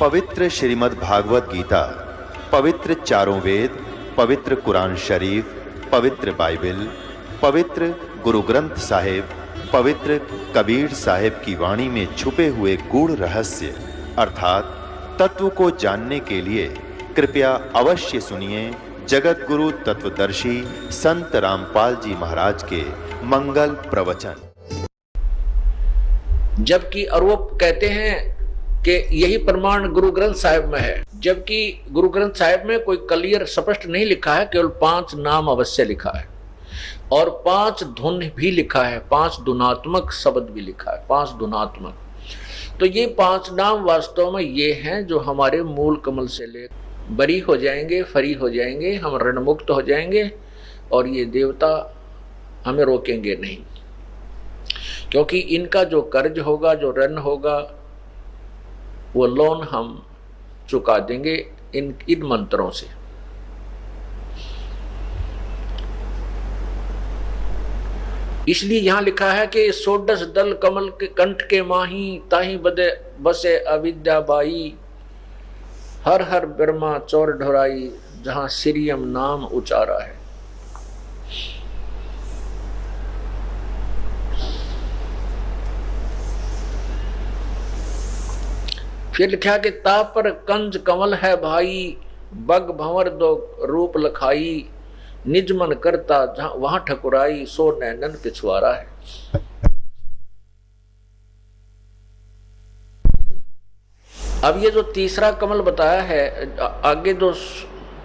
पवित्र श्रीमद् भागवत गीता, पवित्र चारों वेद, पवित्र कुरान शरीफ, पवित्र बाइबल, पवित्र गुरु ग्रंथ साहिब, पवित्र कबीर साहिब की वाणी में छुपे हुए गूढ़ रहस्य अर्थात तत्व को जानने के लिए कृपया अवश्य सुनिए जगत गुरु तत्वदर्शी संत रामपाल जी महाराज के मंगल प्रवचन। जबकि और वो कहते हैं कि यही प्रमाण गुरु ग्रंथ साहिब में है, जबकि गुरु ग्रंथ साहिब में कोई क्लियर स्पष्ट नहीं लिखा है, केवल 5 नाम अवश्य लिखा है और 5 धुन भी लिखा है, 5 धुनात्मक शब्द भी लिखा है, 5 धुनात्मक। तो ये 5 नाम वास्तव में ये हैं जो हमारे मूल कमल से ले बरी हो जाएंगे, फरी हो जाएंगे, हम ऋण मुक्त हो जाएंगे और ये देवता हमें रोकेंगे नहीं, क्योंकि इनका जो कर्ज होगा, जो ऋण होगा, वो लोन हम चुका देंगे इन मंत्रों से। इसलिए यहां लिखा है कि 16 दल कमल के कंठ के माही, ताही बदे बसे अविद्या बाई, हर हर ब्रह्मा चौर ढोराई, जहां श्रीयम नाम उचारा है। फिर लिखा कि ता पर कंज कमल है भाई, बग भंवर दो रूप लखाई, निज मन करता जहां वहां ठकुराई, सो नैनन पिछवारा है। अब ये जो तीसरा कमल बताया है, आगे जो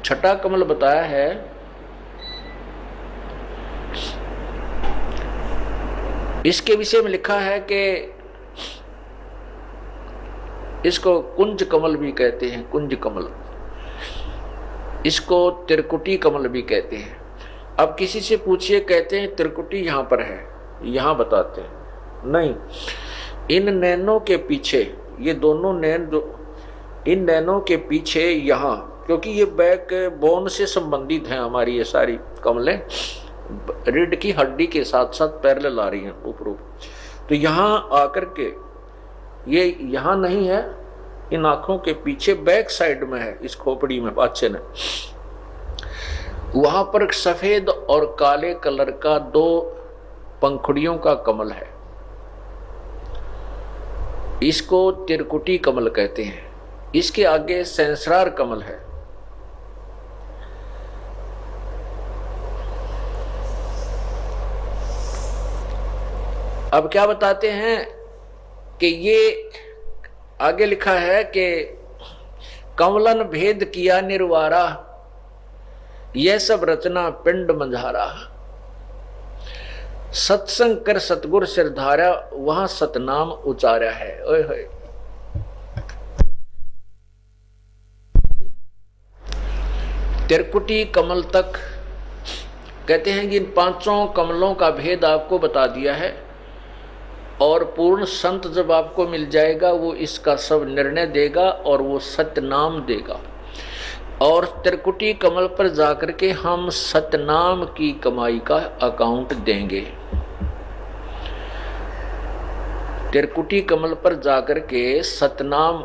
छठा कमल बताया है, इसके विषय में लिखा है कि इसको कुंज कमल भी कहते हैं, कुंज कमल, इसको त्रिकुटी कमल भी कहते हैं। अब किसी से पूछिए, कहते हैं त्रिकुटी यहाँ पर है, यहाँ बताते हैं नहीं, इन नैनों के पीछे, ये दोनों नैन जो इन नैनों के पीछे यहाँ, क्योंकि ये बैक बोन से संबंधित हैं हमारी ये सारी कमलें, रीढ़ की हड्डी के साथ साथ पैरेलल आ रही हैं ऊपर। तो यहाँ आकर के ये यहाँ नहीं है, इन आंखों के पीछे बैक साइड में है, इस खोपड़ी में पाछे ने, वहां पर सफेद और काले कलर का 2 पंखुड़ियों का कमल है, इसको त्रिकुटी कमल कहते हैं। इसके आगे सहस्रार कमल है। अब क्या बताते हैं कि ये आगे लिखा है कि कमलन भेद किया निर्वारा, यह सब रचना पिंड मंझारा, सत्संग कर सतगुर सिरधारा, वहां सतनाम उचारा है। ओए होए, त्रिकुटी कमल तक कहते हैं कि इन 5 कमलों का भेद आपको बता दिया है, और पूर्ण संत जब आपको मिल जाएगा वो इसका सब निर्णय देगा और वो सतनाम देगा, और त्रिकुटी कमल पर जाकर के हम सतनाम की कमाई का अकाउंट देंगे। त्रिकुटी कमल पर जाकर के सतनाम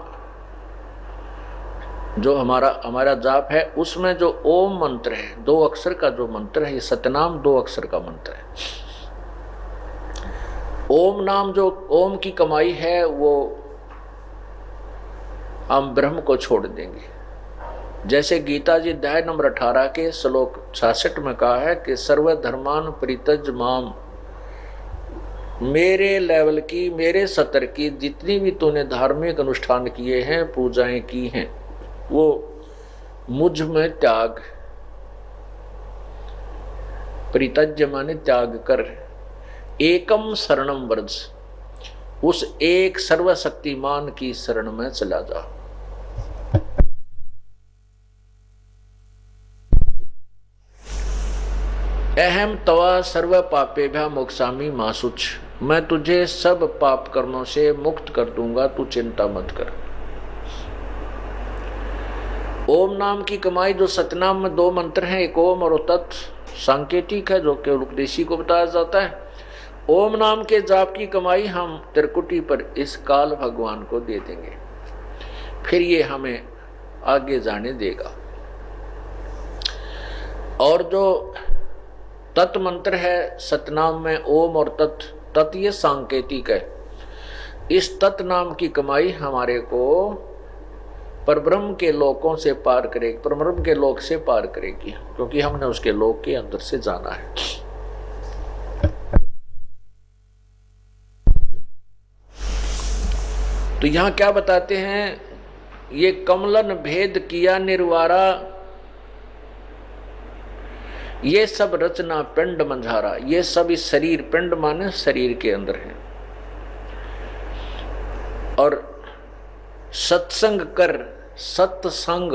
जो हमारा जाप है, उसमें जो ओम मंत्र है, 2 अक्षर का जो मंत्र है, ये सतनाम 2 अक्षर का मंत्र है। ओम नाम, जो ओम की कमाई है, वो हम ब्रह्म को छोड़ देंगे। जैसे गीता जी अध्याय नंबर 18 के श्लोक 66 में कहा है कि सर्वधर्मान परित्यज माम, मेरे लेवल की, मेरे स्तर की जितनी भी तूने धार्मिक अनुष्ठान किए हैं, पूजाएं की हैं, वो मुझ में त्याग, परित्यज्य माने त्याग कर, एकम शरणम व्रज, उस एक सर्वशक्तिमान की शरण में चला जा। अहम तवा सर्व पापेभ्या मोक्षामि मासुच, मैं तुझे सब पाप कर्मों से मुक्त कर दूंगा, तू चिंता मत कर। ओम नाम की कमाई, जो सतनाम में 2 मंत्र हैं, एक ओम और तत्, सांकेतिक है जो केवल उपदेशी को बताया जाता है। ओम नाम के जाप की कमाई हम त्रिकुटी पर इस काल भगवान को दे देंगे। फिर ये हमें आगे जाने देगा। और जो तत् मंत्र है सतनाम में ओम और तत् ये सांकेतिक है। इस तत् नाम की कमाई हमारे को परब्रह्म के लोकों से पार करेगी, परब्रह्म के लोक से पार करेगी, क्योंकि हमने उसके लोक के अंदर से जाना है। तो यहां क्या बताते हैं, ये कमलन भेद किया निर्वारा, ये सब रचना पिंड मंझारा, ये सब इस शरीर, पिंड माने शरीर के अंदर है। और सत्संग कर, सत्संग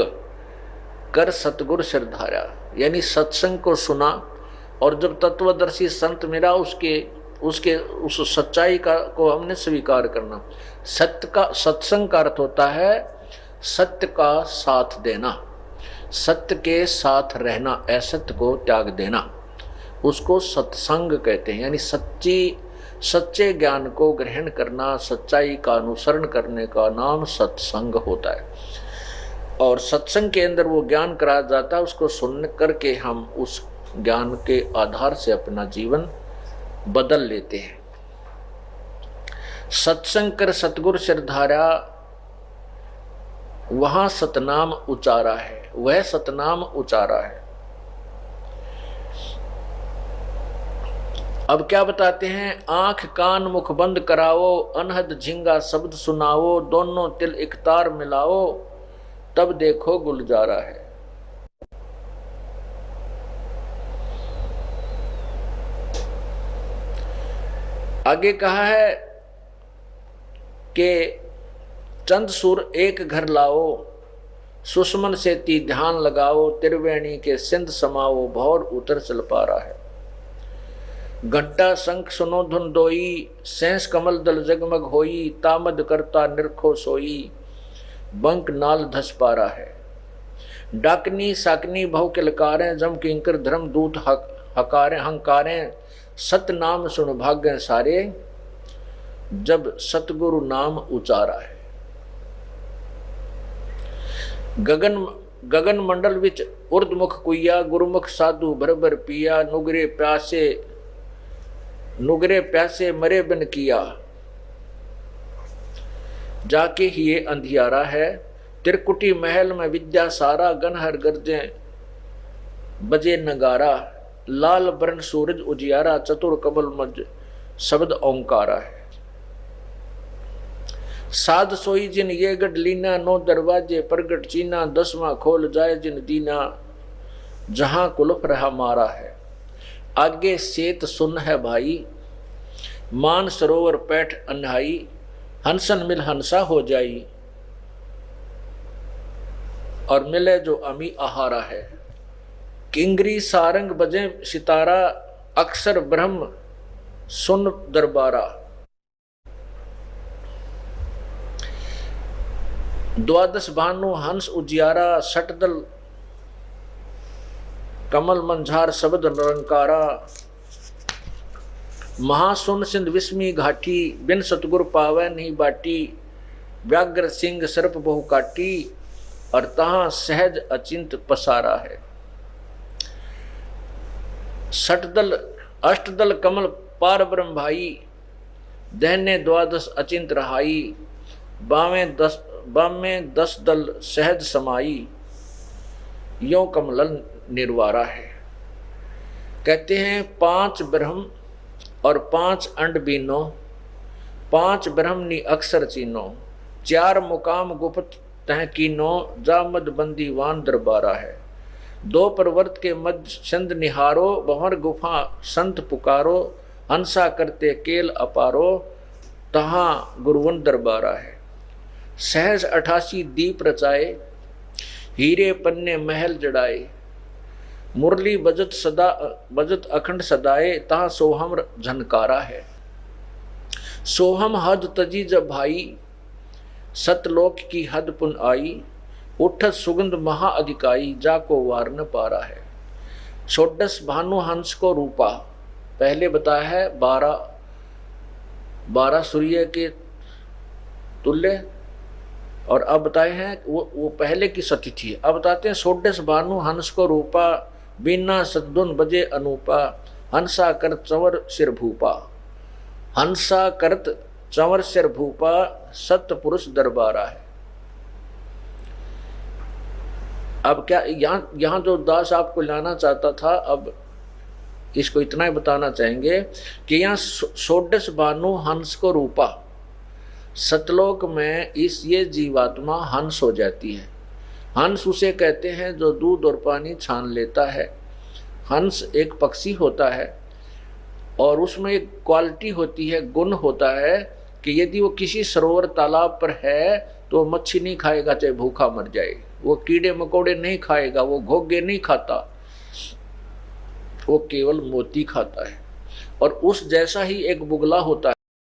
कर सतगुर सिरधारा, यानी सत्संग को सुना और जब तत्वदर्शी संत मिला उसके उस सच्चाई को हमने स्वीकार करना। सत्य का, सत्संग का अर्थ होता है सत्य का साथ देना, सत्य के साथ रहना, असत्य को त्याग देना, उसको सत्संग कहते हैं। यानी सच्चे ज्ञान को ग्रहण करना, सच्चाई का अनुसरण करने का नाम सत्संग होता है। और सत्संग के अंदर वो ज्ञान कराया जाता है, उसको सुन करके हम उस ज्ञान के आधार से अपना जीवन बदल लेते हैं। सत्संग कर सतगुर सिरधारा, वहां सतनाम उचारा है, वह सतनाम उचारा है। अब क्या बताते हैं, आंख कान मुख बंद कराओ, अनहद झिंगा शब्द सुनाओ, दोनों तिल एक तार मिलाओ, तब देखो गुलजारा है। आगे कहा है कि चंद सुर एक घर लाओ, सुषमन से ती ध्यान लगाओ, त्रिवेणी के सिंध समाओ, भौर उतर चल पा रहा है। घंटा शंख सुनो धुन दोई, सेंस कमल दल जगमग होई, तामद करता निरखो सोई, बंक नाल धस पा रहा है। डाकनी साकनी बहु किलकारें, जम किंकर धर्म दूत हकारें हंकारें, सत नाम सुन भाग्य सारे, जब सतगुरु नाम उचारा है। गगन मंडल विच उर्दमुख कुइया, गुरुमुख साधु भरभर पिया, नुगरे प्यासे मरे बिन किया, जाके ही ये अंधियारा है। त्रिकुटी महल में विद्या सारा, गनहर गर्जे बजे नगारा, लाल बरन सूरज उजियारा, चतुर कमल मज शब्द ओंकारा है। साध सोई जिन ये गढ़ लीना, नौ दरवाजे प्रगट चीना, 10वां खोल जाए जिन दीना, जहां कुलफ रहा मारा है। आगे सेत सुन है भाई, मान सरोवर पैठ अन्हाई, हंसन मिल हंसा हो जाई, और मिले जो अमी आहारा है। किंगरी सारंग बजे सितारा, अक्सर ब्रह्म सुन दरबारा, द्वादश भानु हंस उजियारा, सटदल कमल मंझार शब्द निरंकारा, महासुन सिंध विस्मी घाटी, बिन सतगुर पावै नहीं बाटी, व्याघ्र सिंह सर्प बहु काटी, और तहां सहज अचिंत पसारा है। सटदल अष्टदल कमल पार ब्रह्म भाई, दहने द्वादश अचिंत रहाई, बामें 10 दल सहज समाई, यो कमलन निर्वारा है। कहते हैं 5 ब्रह्म और 5 अंड बीनो, 5 ब्रह्मनी अक्षर चीनो, 4 मुकाम गुप्त तह कीनो, जामद बंदीवान दरबारा है। 2 पर्वत के मध्य सिंध निहारो, बहर गुफा संत पुकारो, हंसा करते केल अपारो, तहां गुरुवन दरबारा है। सहज 88 दीप रचाए, हीरे पन्ने महल जड़ाए, मुरली बजत अखंड सदाए, तहां सोहम झनकारा है। सोहम हद तजी जब भाई, सतलोक की हद पुन आई, उठत सुगंध महा अधिकाई, जाको वार न पारा है। षोडश भानु हंस को रूपा, पहले बताया है 12 सूर्य के तुल्य और अब बताए हैं वो पहले की सतिथि है। अब बताते हैं षोडश भानु हंस को रूपा, बिना सतधुन बजे अनूपा, हंसा कर चंवर सिर भूपा। हंसा करत चंवर सिर भूपा, सत पुरुष दरबारा है। अब क्या यहाँ जो दास आपको लाना चाहता था, अब इसको इतना ही बताना चाहेंगे कि यहाँ षोडश भानु हंस को रूपा, सतलोक में ये जीवात्मा हंस हो जाती है। हंस उसे कहते हैं जो दूध और पानी छान लेता है। हंस एक पक्षी होता है और उसमें एक क्वालिटी होती है, गुण होता है कि यदि वो किसी सरोवर तालाब पर है तो मच्छी नहीं खाएगा चाहे भूखा मर जाए, वो कीड़े मकोड़े नहीं खाएगा, वो घोंघे नहीं खाता, वो केवल मोती खाता है। और उस जैसा ही एक बुगला होता है।